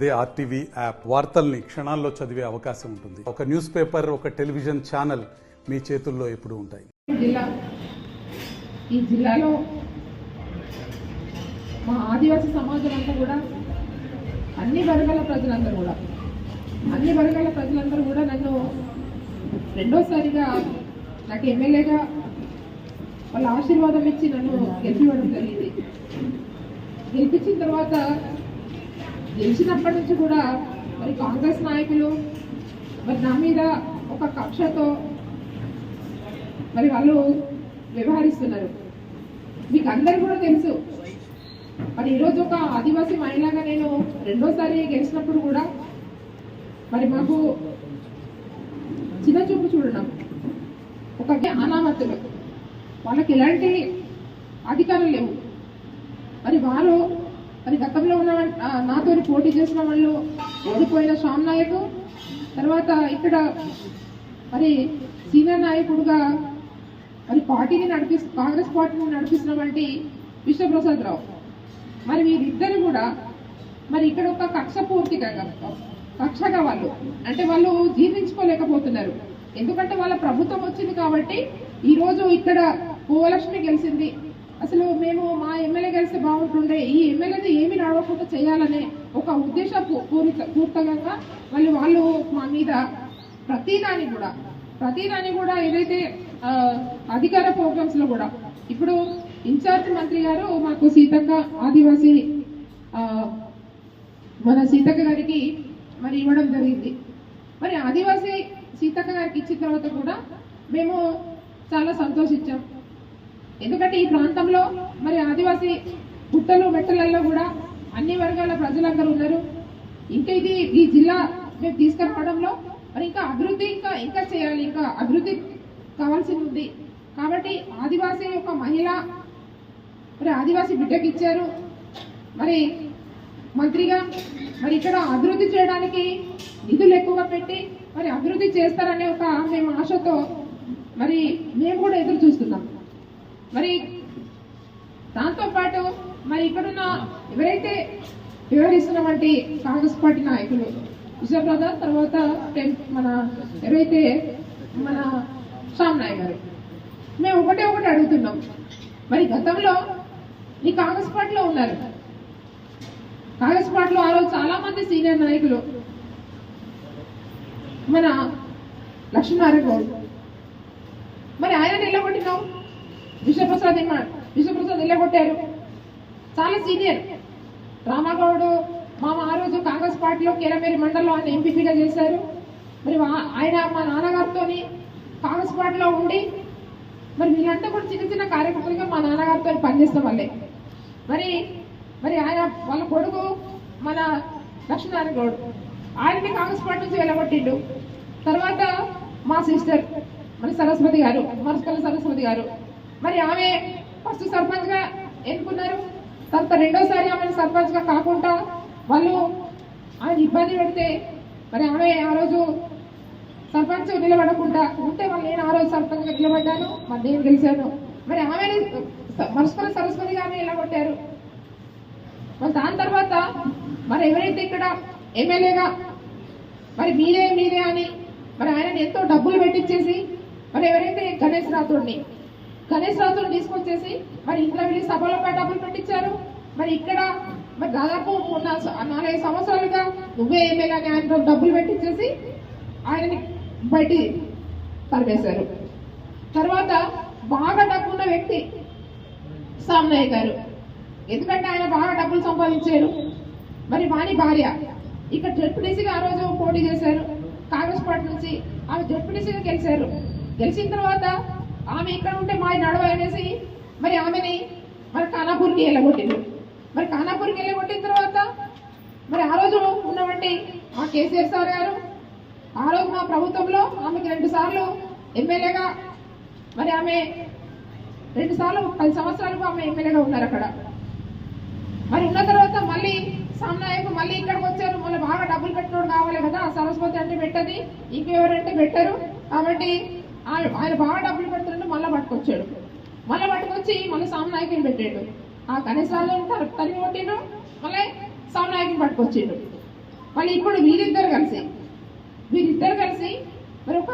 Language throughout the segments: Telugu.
అదే ఆర్టీవీ యాప్ వార్తల్ని క్షణాల్లో చదివే అవకాశం ఉంటుంది. ఒక న్యూస్ పేపర్, ఒక టెలివిజన్ ఛానల్ మీ చేతుల్లో ఎప్పుడూ ఉంటాయి. ఈ జిల్లాలో మా ఆదివాసీ సమాజం అంతా కూడా అన్ని వర్గాల ప్రజలందరూ కూడా నన్ను రెండోసారిగా నాకు ఎమ్మెల్యేగా వాళ్ళ ఆశీర్వాదం ఇచ్చి నన్ను గెలిపివ్వడం జరిగింది. గెలిపించిన తర్వాత గెలిచినప్పటి నుంచి కూడా మరి కాంగ్రెస్ నాయకులు మరి నా మీద ఒక కక్షతో మరి వాళ్ళు వ్యవహరిస్తున్నారు. మీకు అందరు కూడా తెలుసు. మరి ఈరోజు ఒక ఆదివాసీ మహిళగా నేను రెండోసారి గెలిచినప్పుడు కూడా మరి మాకు చిన్న చూపు చూడడం, ఒక అనామతులు, వాళ్ళకి ఎలాంటి అధికారం లేవు. మరి వారు మరి గతంలో ఉన్న నాతో పోటీ చేసిన వాళ్ళు ఓడిపోయిన శ్యామ్ నాయక్, తర్వాత ఇక్కడ మరి సీనియర్ నాయకుడుగా మరి పార్టీని కాంగ్రెస్ పార్టీని నడిపిస్తున్నటువంటి విశ్వప్రసాద్ రావు, మరి వీరిద్దరు కూడా మరి ఇక్కడ ఒక కక్షగా వాళ్ళు అంటే వాళ్ళు జీర్ణించుకోలేకపోతున్నారు. ఎందుకంటే వాళ్ళ ప్రభుత్వం వచ్చింది కాబట్టి ఈరోజు ఇక్కడ భువలక్ష్మి గెలిచింది. అసలు మేము మా ఎమ్మెల్యే గెలిస్తే బాగుంటుండే, ఈ ఎమ్మెల్యేది ఏమి నడవకుండా చేయాలనే ఒక ఉద్దేశ పూర్తకంగా వాళ్ళు మా మీద ప్రతిదాని కూడా ఏదైతే అధికార ప్రోగ్రామ్స్ లో కూడా ఇప్పుడు ఇన్ఛార్జ్ మంత్రి గారు మాకు సీతక్క ఆదివాసీ మన సీతక్క గారికి మరి ఇవ్వడం జరిగింది. మరి ఆదివాసీ సీతక్క గారికి ఇచ్చిన తర్వాత కూడా మేము చాలా సంతోషించాం. ఎందుకంటే ఈ ప్రాంతంలో మరి ఆదివాసీ గుట్టలు మెట్టలలో కూడా అన్ని వర్గాల ప్రజలందరూ ఉన్నారు. ఇంకా ఈ జిల్లా మేము తీసుకురావడంలో మరి ఇంకా అభివృద్ధి ఇంకా చేయాలి, ఇంకా అభివృద్ధి కావాల్సి ఉంది. కాబట్టి ఆదివాసీ ఒక మహిళ మరి ఆదివాసీ బిడ్డకి ఇచ్చారు మరి మంత్రిగా. మరి ఇక్కడ అభివృద్ధి చేయడానికి నిధులు ఎక్కువగా పెట్టి మరి అభివృద్ధి చేస్తారనే ఒక మేము ఆశతో మరి మేము కూడా ఎదురు చూస్తున్నాం. మరి దాంతోపాటు మరి ఇక్కడున్న ఎవరైతే వివరిస్తున్నటువంటి కాంగ్రెస్ పార్టీ నాయకులు విశ్వప్రసాద్, తర్వాత మన ఎవరైతే మన శ్యామ్ నాయక్ గారు, మేము ఒకటే అడుగుతున్నాం. మరి గతంలో ఈ కాంగ్రెస్ పార్టీలో ఉన్నారు. కాంగ్రెస్ పార్టీలో ఆ రోజు చాలా మంది సీనియర్ నాయకులు, మన లక్ష్మీనారాయణ గౌడ్, మరి ఆయన నిలబొట్టినాం. విశ్వప్రసాద్ నిలబొట్టారు, చాలా సీనియర్. రామగౌడ్ మామ ఆ రోజు కాంగ్రెస్ పార్టీలో కేరమేరి మండలంలో ఆయన ఎంపీగా చేశారు. మరి ఆయన మా నాన్నగారితో కాంగ్రెస్ పార్టీలో ఉండి మరి వీళ్ళంతా కూడా చిన్న కార్యకర్తలుగా మా నాన్నగారితో పనిచేస్తాం వాళ్ళే. మరి ఆయన వాళ్ళ కొడుకు మన లక్ష్మీనారాయణ గౌడ్, ఆయనని కాంగ్రెస్ పార్టీ నుంచి వెళ్ళగొట్టిండు. తర్వాత మా సిస్టర్ మరి మరుసకల సరస్వతి గారు, మరి ఆమె ఫస్ట్ సర్పంచ్గా ఎన్నుకున్నారు. తర్వాత రెండోసారి ఆమెను సర్పంచ్గా కాకుండా వాళ్ళు ఆయన ఇబ్బంది పెడితే మరి ఆమె ఆ రోజు సర్పంచ్ నిలబడకుండా ఉంటే నేను ఆ రోజు సర్పంచ్గా నిలబడ్డాను, మరి నేను గెలిచాను. మరి ఆమెని మరుసకల సరస్వతి గారిని నిలబొట్టారు. మరి దాని తర్వాత మరి ఎవరైతే ఇక్కడ ఎమ్మెల్యేగా మరి మీరే అని మరి ఆయనని ఎంతో డబ్బులు పెట్టించేసి మరి ఎవరైతే గణేష్ రాథోడ్ని తీసుకొచ్చేసి మరి ఇంట్లో వెళ్ళి సభలో డబ్బులు పెట్టించారు. మరి ఇక్కడ మరి దాదాపు 4 సంవత్సరాలుగా నువ్వే ఎమ్మెల్యే అని ఆయన డబ్బులు పెట్టించేసి ఆయనని బయట తరిమేశారు. తర్వాత బాగా డబ్బున్న వ్యక్తి శ్యామ్ నాయక్ గారు, ఎందుకంటే ఆయన బాగా డబ్బులు సంపాదించారు. మరి వాణి భార్య ఇక్కడ జడ్పీటీసీగా ఆ రోజు పోటీ చేశారు కాంగ్రెస్ పార్టీ నుంచి. ఆమె జడ్పీటీసీగా గెలిచారు. గెలిచిన తర్వాత ఆమె ఇక్కడ ఉంటే మా నడవ అనేసి మరి ఆమెని మరి ఖానాపూర్కి వెళ్ళగొట్టింది. మరి ఖానాపూర్కి వెళ్ళగొట్టిన తర్వాత మరి ఆ రోజు ఉన్నవంటి మా కేసీఆర్ సార్ గారు ఆ రోజు మా ప్రభుత్వంలో ఆమెకి 2 సార్లు ఎమ్మెల్యేగా మరి ఆమె 2 సార్లు 10 సంవత్సరాలకు ఆమె ఎమ్మెల్యేగా ఉన్నారు అక్కడ. మరి ఉన్న తర్వాత మళ్ళీ శ్యామ్ నాయక్ మళ్ళీ ఇక్కడికి వచ్చారు. మళ్ళీ బాగా డబ్బులు పెట్టినోడు కావాలి కదా, సరస్వతి అంటే పెట్టది, ఇంకెవరంటే పెట్టరు. కాబట్టి ఆయన బాగా డబ్బులు పెడుతుంటే మళ్ళీ పట్టుకొచ్చాడు. పట్టుకొచ్చి మళ్ళీ శ్యామ్ నాయకుని పెట్టాడు. ఆ కనీసాలను తరిమి కొట్టిండు, మళ్ళీ శ్యామ్ నాయకుని పట్టుకొచ్చిండు. మళ్ళీ ఇప్పుడు వీరిద్దరు కలిసి మరి ఒక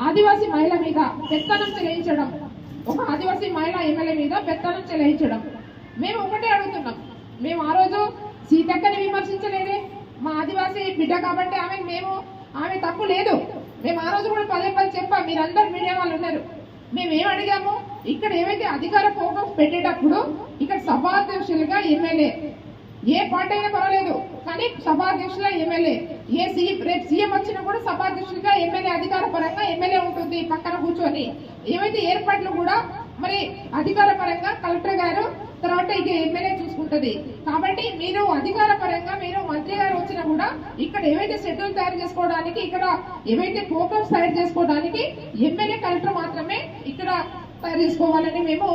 ఆదివాసీ మహిళ మీద పెత్తనం చెలాయించడం, ఒక ఆదివాసీ మహిళ ఎమ్మెల్యే మీద పెత్తనం చెలాయించడం. మేము ఒకటే అడుగుతున్నాం, మేము ఆ రోజు సీతక్కని విమర్శించలేదే, మా ఆదివాసీ బిడ్డ కాబట్టి ఆమె తప్పు లేదు. మేము ఆ రోజు కూడా పదే చెప్పాం, మీరందరూ మీడియా వాళ్ళు ఉన్నారు. మేము ఏం అడిగాము, ఇక్కడ ఏవైతే అధికార ప్రోగ్రామ్స్ పెట్టేటప్పుడు ఇక్కడ సభాధ్యక్షులుగా ఎమ్మెల్యే, ఏ పార్టీ అయినా పర్వాలేదు కానీ సభాధ్యక్షుల ఎమ్మెల్యే, రేపు సీఎం వచ్చినా కూడా సభాధ్యక్షులుగా ఎమ్మెల్యే అధికార పరంగా ఎమ్మెల్యే ఉంటుంది పక్కన కూర్చొని. ఏవైతే ఏర్పాట్లు కూడా మరి అధికార పరంగా కలెక్టర్ గారు తర్వాత ఇక ఎమ్మెల్యే చూసుకుంటది. కాబట్టి మీరు అధికార పరంగా మీరు మంత్రి గారు వచ్చినా కూడా ఇక్కడ ఏవైతే షెడ్యూల్ తయారు చేసుకోవడానికి, ఇక్కడ ఏవైతే ప్రోగ్రామ్స్ తయారు చేసుకోవడానికి ఎమ్మెల్యే కలెక్టర్ మాత్రమే ఇక్కడ తయారు చేసుకోవాలని మేము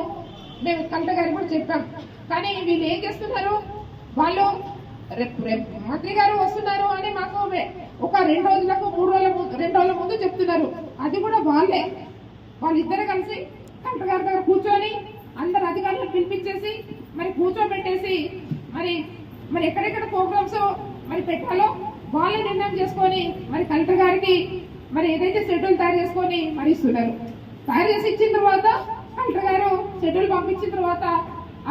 కలెక్టర్ గారికి కూడా చెప్పాం. కానీ వీళ్ళు ఏం చేస్తున్నారు, వాళ్ళు మంత్రి గారు వస్తున్నారు అని మాకు ఒక 2 రోజులకు 2 రోజుల ముందు చెప్తున్నారు. అది కూడా వాళ్ళిద్దరు కలిసి కలెక్టర్ గారి దగ్గర కూర్చొని అందరు అధికారులను పిలిపించేసి మరి కూర్చోబెట్టేసి మరి ఎక్కడెక్కడ ప్రోగ్రామ్స్ మరి పెట్టాలో వాళ్ళే నిర్ణయం చేసుకొని మరి కలెక్టర్ గారికి మరి ఏదైతే షెడ్యూల్ తయారు చేసుకొని మరి ఇస్తున్నారు. తయారు చేసి ఇచ్చిన తర్వాత కలెక్టర్ గారు షెడ్యూల్ పంపించిన తర్వాత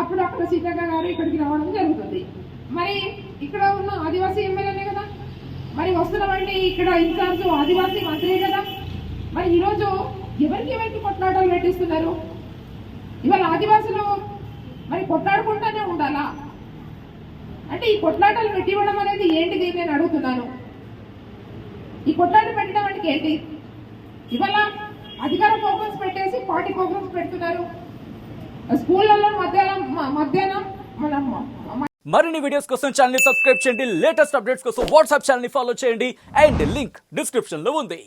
అప్పుడు అక్కడ సీతక్క గారు ఇక్కడికి రావడం జరుగుతుంది. మరి ఇక్కడ ఉన్న ఆదివాసీ ఎమ్మెల్యేనే కదా, మరి వస్తున్నామండి, ఇక్కడ ఇన్ఛార్జ్ ఆదివాసీ మంత్రి కదా. మరి ఈరోజు ఎవరికి కొట్లాటలు పెట్టిస్తున్నారు? ఇవాళ ఆదివాసులు మరి కొట్లాడుకుంటూనే ఉండాలా? అంటే ఈ కొట్లాటలు పెట్టివ్వడం అనేది ఏంటిది నేను అడుగుతున్నాను. ఈ కొట్లాట పెట్టడం అంటే ఏంటి? ఇవాళ అధికార ప్రోగ్రామ్స్ పెట్టేసి పార్టీ ప్రోగ్రామ్స్ పెడుతున్నారు. స్కూళ్ళలో మధ్యాహ్నం మరిన్ని వీడియోస్ కోసం ఛానల్ ని సబ్స్క్రైబ్ చేయండి. లేటెస్ట్ అప్డేట్స్ కోసం వాట్సాప్ ఛానల్ ని ఫాలో చేయండి. అండ్ లింక్ డిస్క్రిప్షన్ లో ఉంది.